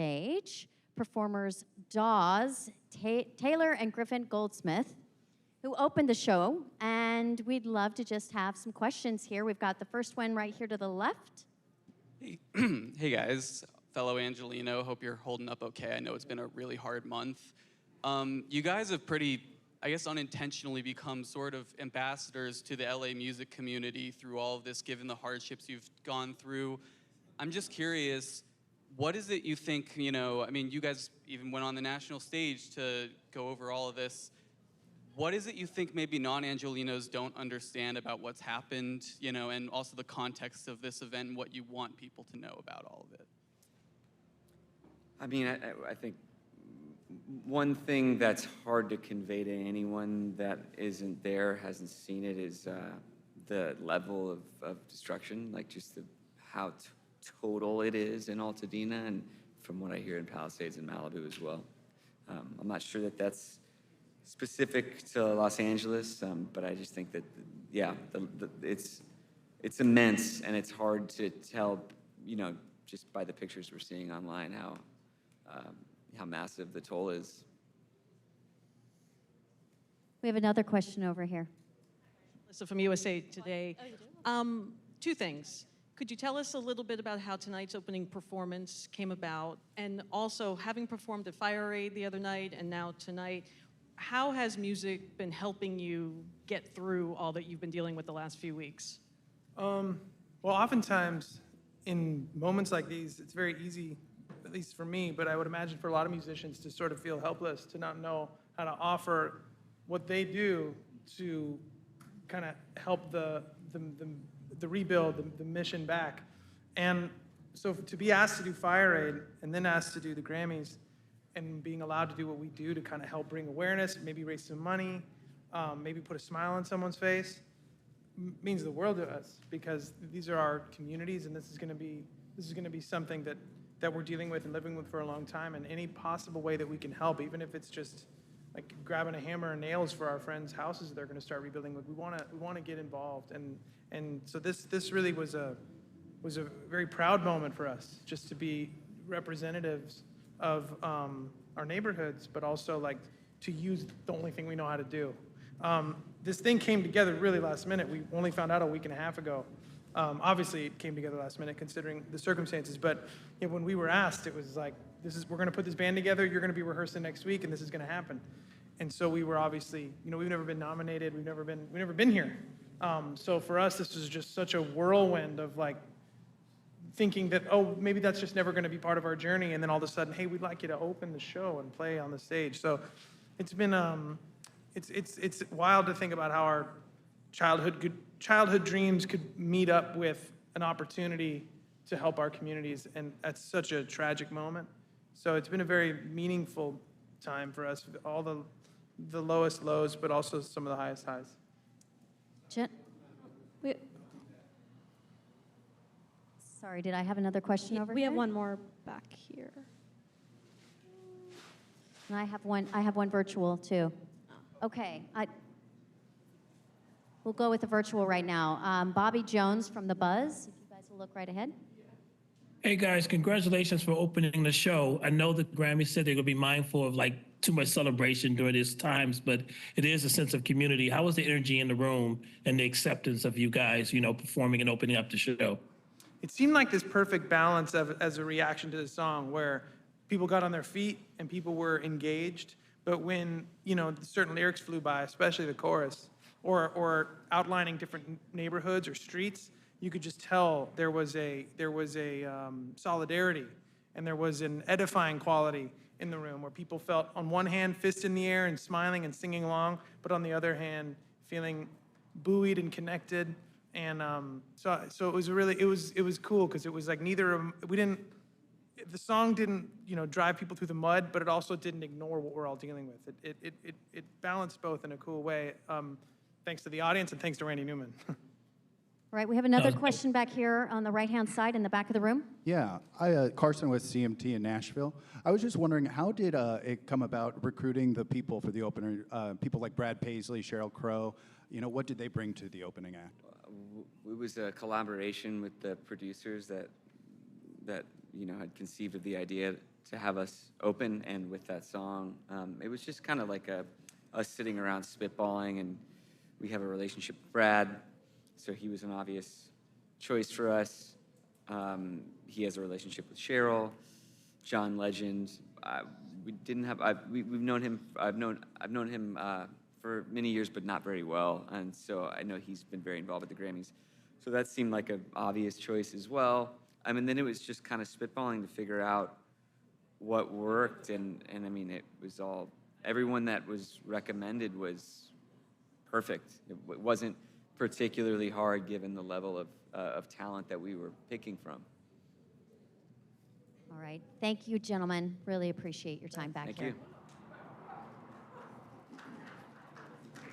stage performers Dawes, Taylor, and Griffin Goldsmith, who opened the show, and we'd love to just have some questions here. We've got the first one right here to the left. Hey, hey guys, fellow Angelino, hope you're holding up okay. I know it's been a really hard month. You guys have pretty, I guess, unintentionally become sort of ambassadors to the LA music community through all of this, given the hardships you've gone through. I'm just curious, what is it you think, I mean, you guys even went on the national stage to go over all of this. What is it you think maybe non-Angelinos don't understand about what's happened, and also the context of this event and what you want people to know about all of it? I mean, I think one thing that's hard to convey to anyone that isn't there, hasn't seen it, is the level of destruction, like just how total it is in Altadena, and from what I hear in Palisades and Malibu as well. I'm not sure that that's specific to Los Angeles, but I just think that, yeah, it's immense, and it's hard to tell, just by the pictures we're seeing online, how massive the toll is. We have another question over here. Melissa from USA Today. Oh, you do? Two things. Could you tell us a little bit about how tonight's opening performance came about? And also, having performed at Fire Aid the other night and now tonight, how has music been helping you get through all that you've been dealing with the last few weeks? Well, oftentimes in moments like these, it's very easy, at least for me, but I would imagine for a lot of musicians, to sort of feel helpless, to not know how to offer what they do to kind of help the rebuild, the mission back. And so to be asked to do Fire Aid and then asked to do the Grammys and being allowed to do what we do to kind of help bring awareness, maybe raise some money, maybe put a smile on someone's face, means the world to us, because these are our communities, and this is going to be something that we're dealing with and living with for a long time. And any possible way that we can help, even if it's just like grabbing a hammer and nails for our friends' houses that they're going to start rebuilding with, we want to get involved. And so this really was a very proud moment for us, just to be representatives of our neighborhoods, but also like to use the only thing we know how to do. This thing came together really last minute. We only found out a week and a half ago. Obviously, it came together last minute considering the circumstances, but when we were asked, it was like, we're going to put this band together, you're going to be rehearsing next week, and this is going to happen. And so we were obviously, we've never been nominated, we've never been here. So for us, this was just such a whirlwind of like thinking that, oh, maybe that's just never going to be part of our journey, and then all of a sudden, hey, we'd like you to open the show and play on the stage. So it's been, it's wild to think about how our childhood dreams could meet up with an opportunity to help our communities, and that's such a tragic moment. So it's been a very meaningful time for us, all the lowest lows, but also some of the highest highs. Sorry, did I have another question over We here? have one more back here. And I have one virtual too. Okay, we'll go with the virtual right now. Bobby Jones from The Buzz, if you guys will look right ahead. Hey guys, congratulations for opening the show. I know the Grammys said they're gonna be mindful of like too much celebration during these times, but it is a sense of community. How was the energy in the room and the acceptance of you guys, performing and opening up the show? It seemed like this perfect balance as a reaction to the song, where people got on their feet and people were engaged, but when certain lyrics flew by, especially the chorus, or outlining different neighborhoods or streets, you could just tell there was a solidarity, and there was an edifying quality in the room, where people felt, on one hand, fist in the air and smiling and singing along, but on the other hand, feeling buoyed and connected. And so it was it was cool, because it was like the song didn't drive people through the mud, but it also didn't ignore what we're all dealing with. It balanced both in a cool way, thanks to the audience and thanks to Randy Newman. All right, we have another question back here on the right-hand side in the back of the room. Yeah, Carson with CMT in Nashville. I was just wondering, how did it come about recruiting the people for the opener, people like Brad Paisley, Sheryl Crow? What did they bring to the opening act? It was a collaboration with the producers that had conceived of the idea to have us open, and with that song, it was just kind of like us sitting around spitballing, and we have a relationship with Brad, so he was an obvious choice for us. He has a relationship with Cheryl, John Legend. We didn't have. We've known him. I've known him for many years, but not very well, and so I know he's been very involved with the Grammys. So that seemed like an obvious choice as well. I mean, then it was just kind of spitballing to figure out what worked, and I mean, it was all, everyone that was recommended was perfect. It wasn't particularly hard given the level of talent that we were picking from. All right. Thank you, gentlemen. Really appreciate your time back Thank here. you.